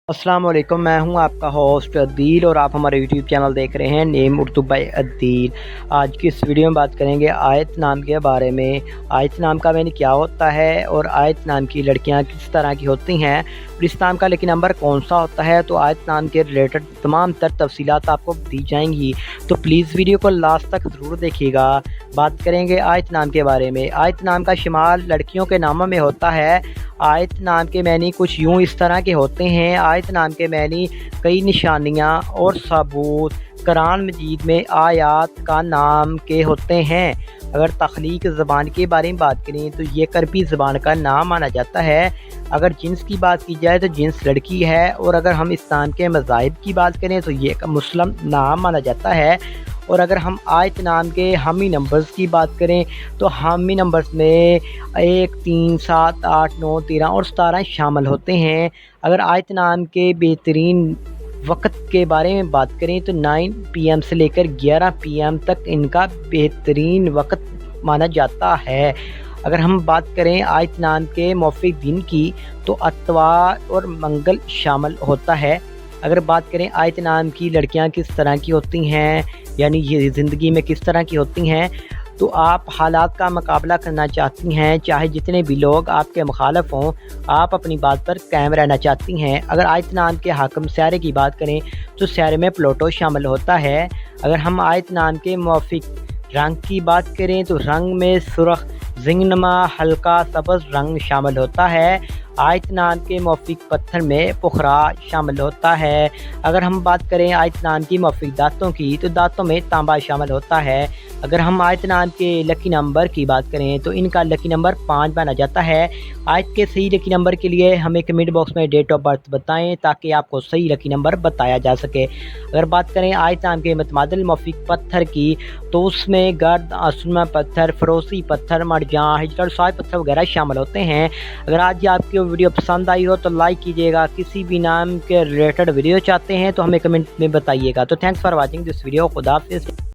अस्सलाम वालेकुम, मैं हूं आपका होस्ट अदील और आप हमारे यूट्यूब चैनल देख रहे हैं नेम उर्दू बाय अदील। आज की इस वीडियो में बात करेंगे आयत नाम के बारे में। आयत नाम का मैंने क्या होता है और आयत नाम की लड़कियां किस तरह की होती हैं और इस नाम का लेकिन नंबर कौन सा होता है। तो आयत नाम के रिलेटेड तमाम तर तफसीलात आपको दी जाएंगी, तो प्लीज़ वीडियो को लास्ट तक ज़रूर देखिएगा। बात करेंगे आयत नाम के बारे में। आयत नाम का शुमार लड़कियों के नामों में होता है। आयत नाम के मैनी कुछ यूँ इस तरह के होते हैं। आयत नाम के मैनी कई निशानियाँ और सबूत कुरान मजीद में आयात का नाम के होते हैं। अगर तख्लीक ज़बान के बारे में बात करें तो ये करबी ज़बान का नाम माना जाता है। अगर जिन्स की बात की जाए तो जिन्स लड़की है, और अगर हम इस्लाम के मज़ाहिब की बात करें तो ये मुस्लिम नाम माना जाता है। और अगर हम आयत नाम के हामी नंबर्स की बात करें तो हामी नंबर्स में 1, 3, 7, 8, 9, 13 और 17 शामिल होते हैं। अगर आयत नाम के बेहतरीन वक्त के बारे में बात करें तो 9 PM से लेकर 11 PM तक इनका बेहतरीन वक्त माना जाता है। अगर हम बात करें आयत नाम के मौफिक दिन की तो अतवार और मंगल शामिल होता है। अगर बात करें आयत नाम की लड़कियां किस तरह की होती हैं, यानी ये ज़िंदगी में किस तरह की होती हैं, तो आप हालात का मुकाबला करना चाहती हैं, चाहे जितने भी लोग आपके मुखालफ हों, आप अपनी बात पर कायम रहना चाहती हैं। अगर आयत नाम के हाकम स्यारे की बात करें तो स्यारे में प्लूटो शामिल होता है। अगर हम आयत नाम के मौफिक रंग की बात करें तो रंग में सुर्ख, जिंगनमा, हल्का सब्ज़ रंग शामिल होता है। आयत नाम के मौफिक पत्थर में पुखरा शामिल होता है। अगर हम बात करें आयत नाम की मौफिक दांतों की तो दांतों में तांबा शामिल होता है। अगर हम आयत नाम के लकी नंबर की बात करें तो इनका लकी नंबर 5 माना जाता है। आयत के सही लकी नंबर के लिए हमें कमेंट बॉक्स में डेट ऑफ बर्थ बताएं ताकि आपको सही लकी नंबर बताया जा सके। अगर बात करें आयत नाम के मतमादिल मौफिक पत्थर की तो उसमें गर्द, आसमा पत्थर, फरोसी पत्थर, मरजान, हिजर साय पत्थर वगैरह शामिल होते हैं। अगर आज आपकी वीडियो पसंद आई हो तो लाइक कीजिएगा। किसी भी नाम के रिलेटेड वीडियो चाहते हैं तो हमें कमेंट में बताइएगा। तो thanks for watching this video. खुदा हाफिज़।